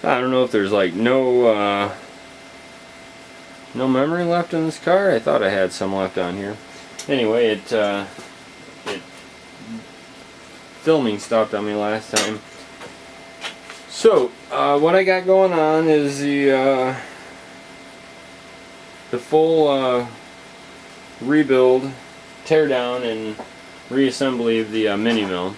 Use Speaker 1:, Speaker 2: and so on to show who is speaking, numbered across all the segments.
Speaker 1: I don't know if there's like no memory left in this car. I thought I had some left on here. Anyway, it filming stopped on me last time. So what I got going on is the full rebuild, tear down, and reassembly of the mini mill.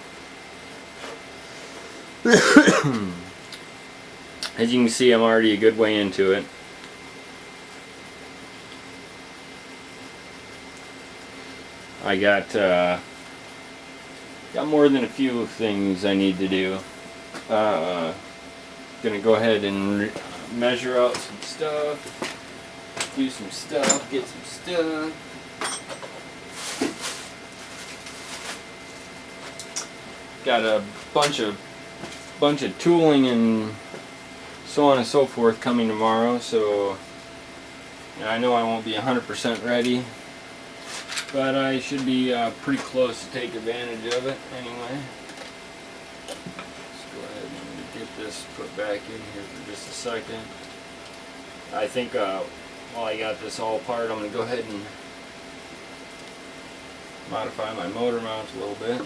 Speaker 1: As you can see, I'm already a good way into it. I got more than a few things I need to do. Gonna go ahead and measure out some stuff, do some stuff, get some stuff. Got a bunch of tooling and so on and so forth coming tomorrow, so I know I won't be 100% ready, but I should be pretty close to take advantage of it anyway. Let's go ahead and get this put back in here for just a second. I think while I got this all apart, I'm going to go ahead and modify my motor mount a little bit.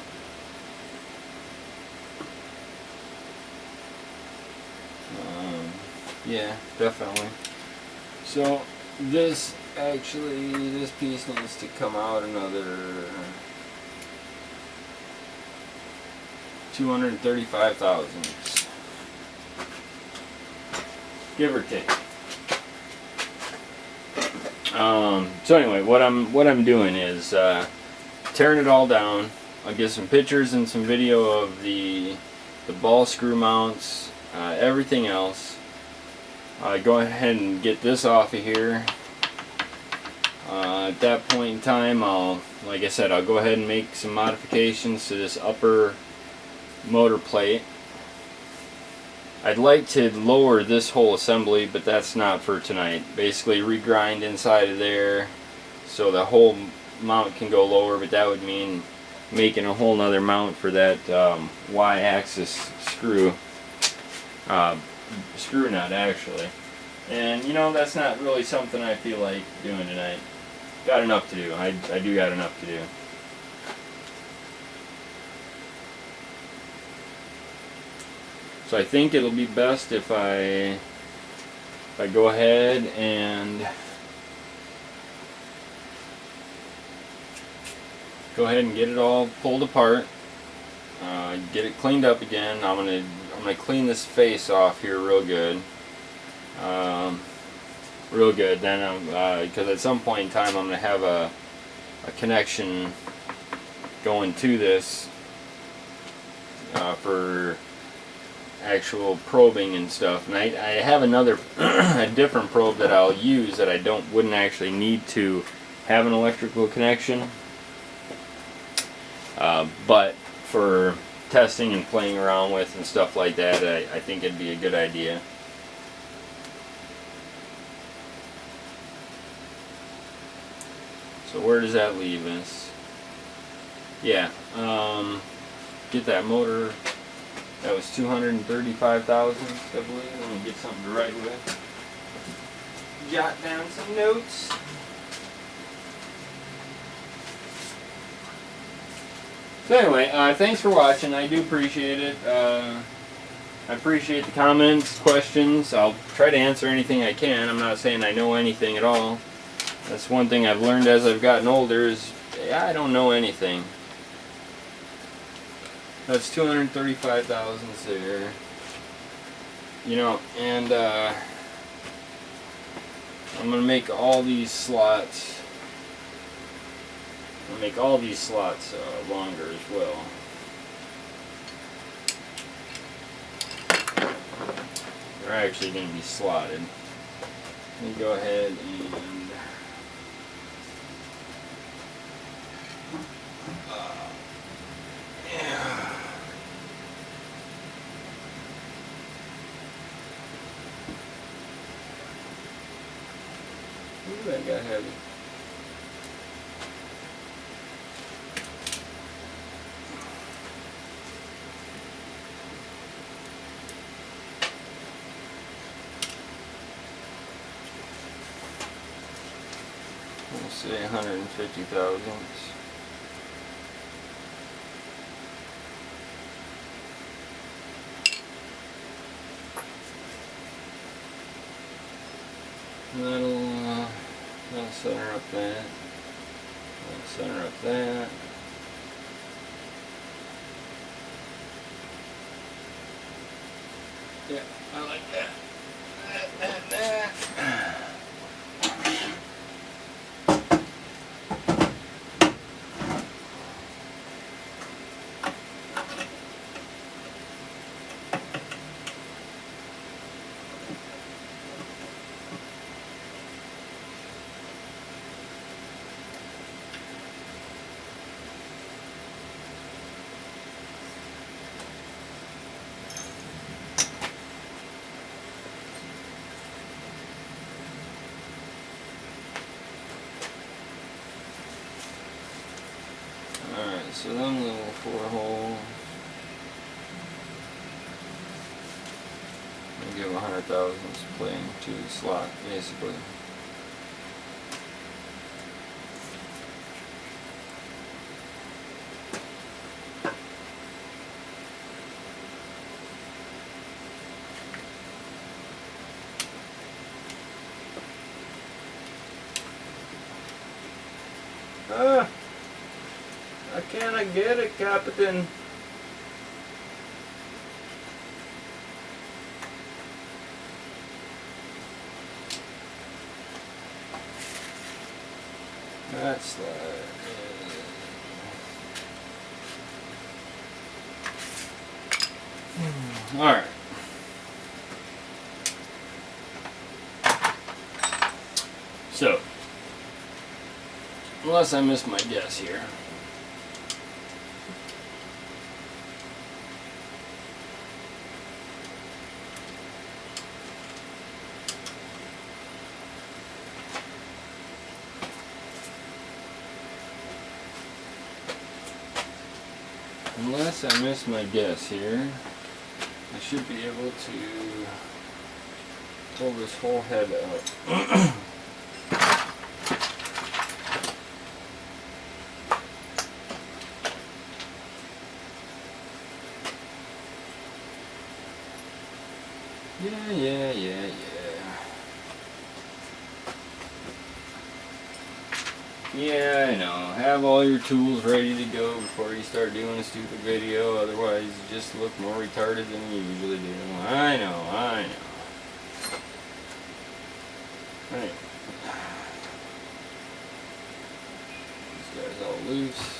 Speaker 1: Yeah, definitely. So this piece needs to come out another 235 thousandths, give or take. So anyway, what I'm doing is tearing it all down. I'll get some pictures and some video of the ball screw mounts, everything else. Go ahead and get this off of here. At that point in time, like I said, I'll go ahead and make some modifications to this upper motor plate. I'd like to lower this whole assembly, but that's not for tonight. Basically regrind inside of there so the whole mount can go lower, but that would mean making a whole nother mount for that Y-axis screw nut actually. And you know, that's not really something I feel like doing tonight. Got enough to do. I do got enough to do. So I think it'll be best if I go ahead and get it all pulled apart, get it cleaned up again. I'm gonna clean this face off here real good, Then because at some point in time I'm gonna have a connection going to this for actual probing and stuff, and I have another a different probe that I'll use that I wouldn't actually need to have an electrical connection, but for testing and playing around with and stuff like that, I think it'd be a good idea. So where does that leave us? Yeah, get that motor. That was 235 thousandths, I believe. Let me get something to write with. Jot down some notes. So anyway, thanks for watching. I do appreciate it. I appreciate the comments, questions. I'll try to answer anything I can. I'm not saying I know anything at all. That's one thing I've learned as I've gotten older is I don't know anything. That's 235 thousandths there. You know, and I'm gonna make all these slots. Longer as well. They're actually going to be slotted. Let me go ahead and yeah. Ooh, that got heavy. say 150 thousandths. That'll center up that. That'll center up that. Yeah, I like that. That. Alright, so them little 4 holes, I'll give 100 thousandths playing to the slot, basically. I cannot get it, Captain. That's alright. So, unless I missed my guess here. Unless I miss my guess here, I should be able to pull this whole head out. Yeah. Yeah, I know. Have all your tools ready to go before you start doing a stupid video, otherwise you just look more retarded than you usually do. I know. Right. This guy's all loose.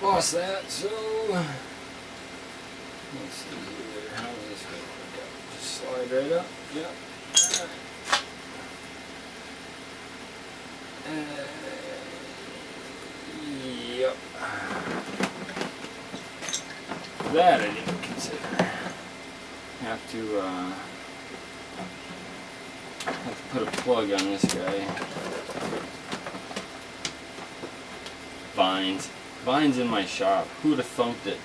Speaker 1: Lost that, so let's see here. How is this going to work out? Just slide right up. Yep. Yep. That I didn't consider. Have to put a plug on this guy. Vines in my shop. Who would have thunked it?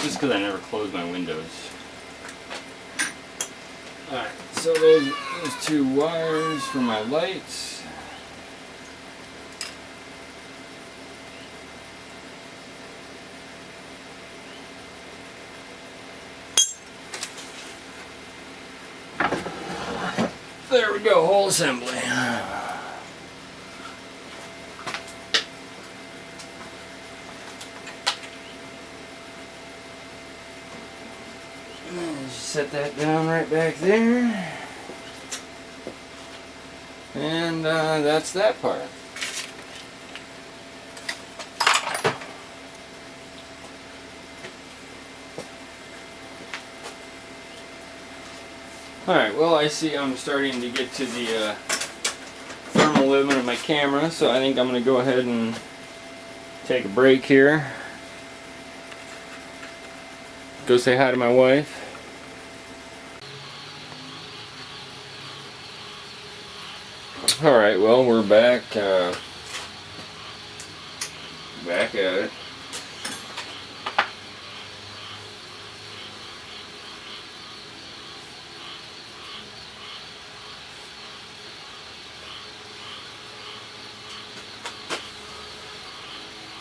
Speaker 1: Just because I never close my windows. Alright, so those 2 wires for my lights. There we go, whole assembly. Just set that down right back there. And that's that part. Alright, well I see I'm starting to get to the thermal limit of my camera, so I think I'm going to go ahead and take a break here. Go say hi to my wife. Alright, well, we're back at it.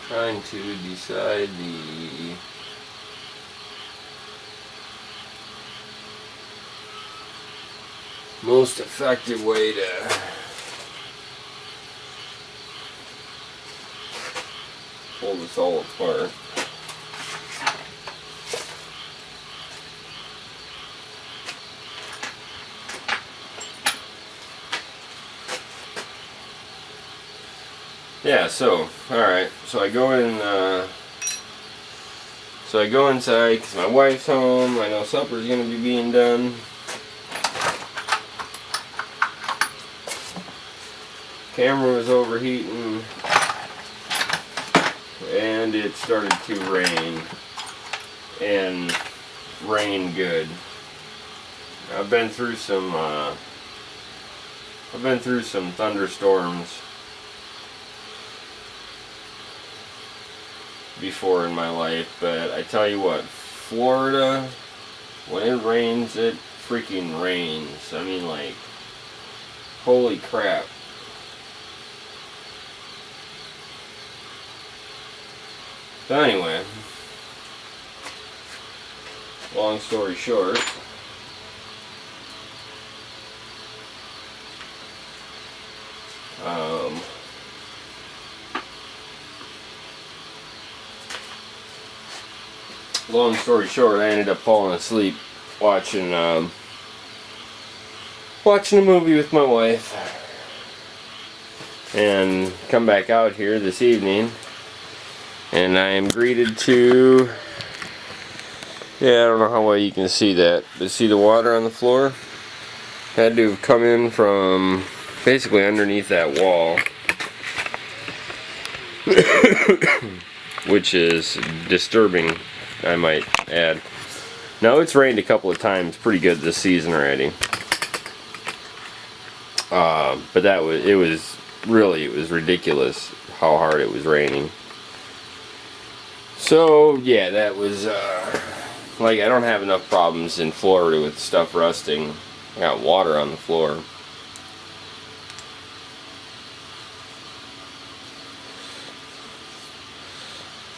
Speaker 1: Trying to decide the most effective way to pull this all apart. Yeah, so, alright, so I go inside because my wife's home. I know supper's going to be being done. Camera was overheating, and it started to rain, and rain good. I've been through some thunderstorms before in my life, but I tell you what, Florida, when it rains, it freaking rains. I mean, like, holy crap. So anyway, long story short, I ended up falling asleep watching a movie with my wife, and come back out here this evening, and I am greeted to, I don't know how well you can see that, but see the water on the floor? Had to have come in from basically underneath that wall, which is disturbing, I might add. Now, it's rained a couple of times pretty good this season already, but it was ridiculous how hard it was raining. So yeah, that was like, I don't have enough problems in Florida with stuff rusting. I got water on the floor.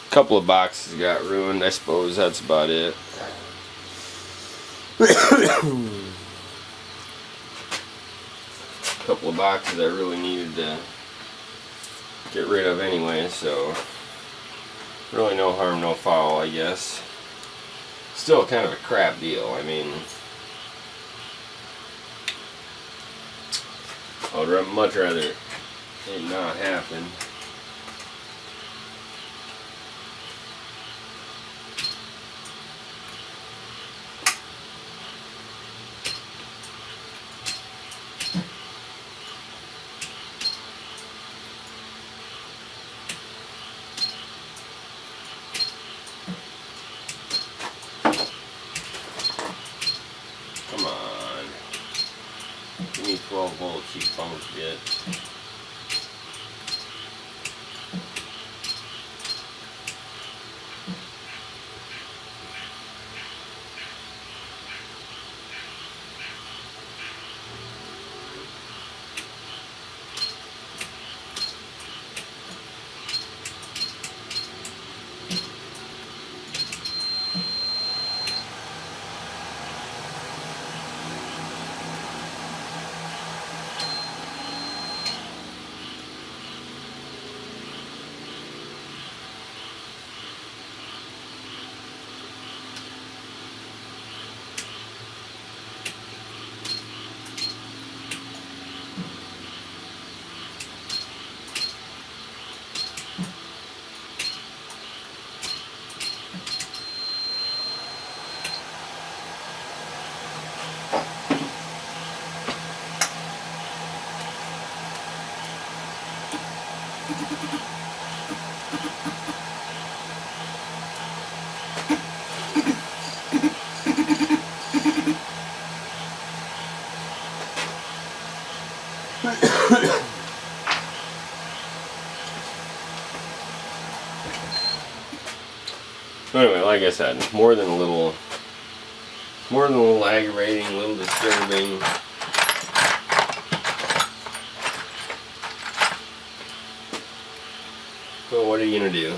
Speaker 1: A couple of boxes got ruined. I suppose that's about it. A couple of boxes I really needed to get rid of anyway, so really no harm, no foul, I guess. Still kind of a crap deal. I mean, I would much rather it not happen. Come on. Give me 12 volts, you punk shit. So anyway, like I said, more than a little aggravating, a little disturbing. But what are you gonna do?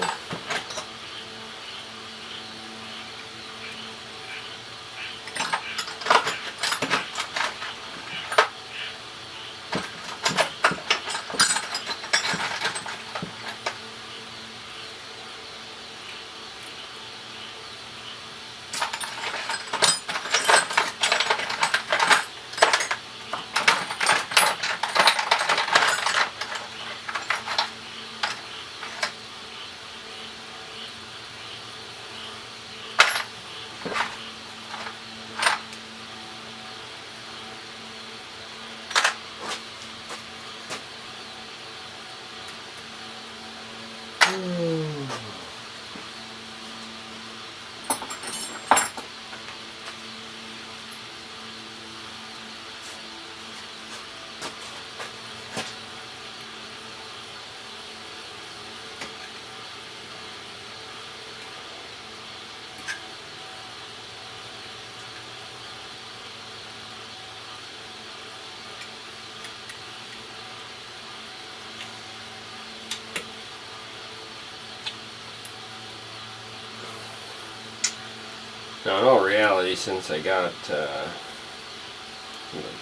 Speaker 1: Now, in all reality, since I got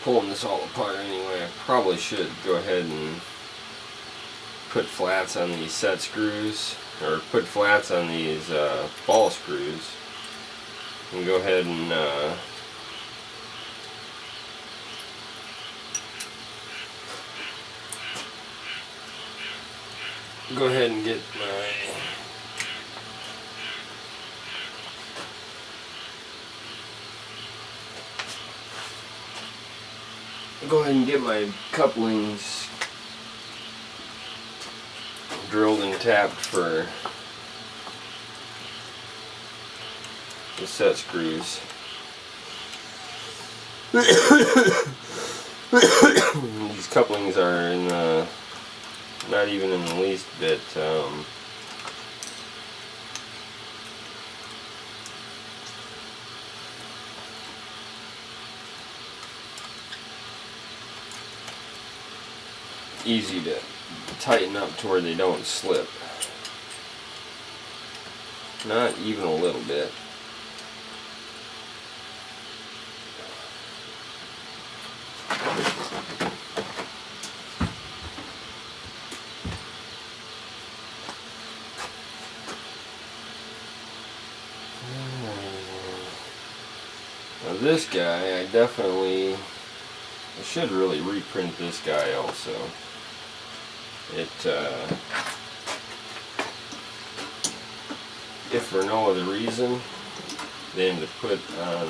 Speaker 1: pulling this all apart anyway, I probably should go ahead and put flats on these set screws, or put flats on these ball screws, and go ahead and get my couplings drilled and tapped for the set screws. These couplings are in the, not even in the least bit easy to tighten up to where they don't slip. Not even a little bit. Now this guy, I should really reprint this guy also. If for no other reason than to put on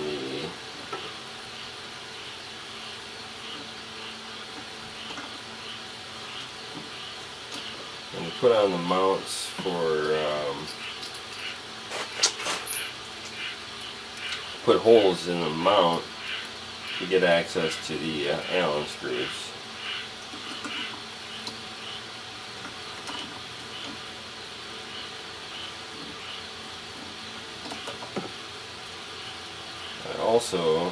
Speaker 1: the mounts for put holes in the mount to get access to the Allen screws. I also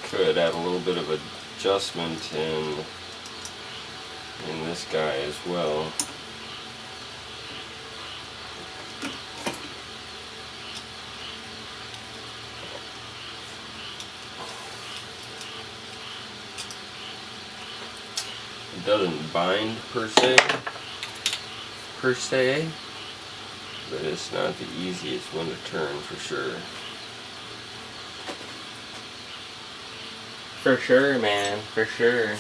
Speaker 1: could add a little bit of adjustment in this guy as well. It doesn't bind per se, but it's not the easiest one to turn for sure. For sure, man, for sure.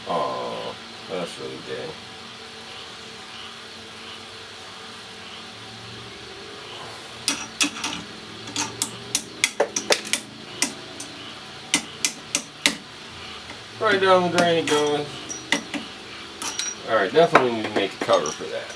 Speaker 1: Oh, that's really gay. Right down the drain it goes. Alright, definitely need to make a cover for that.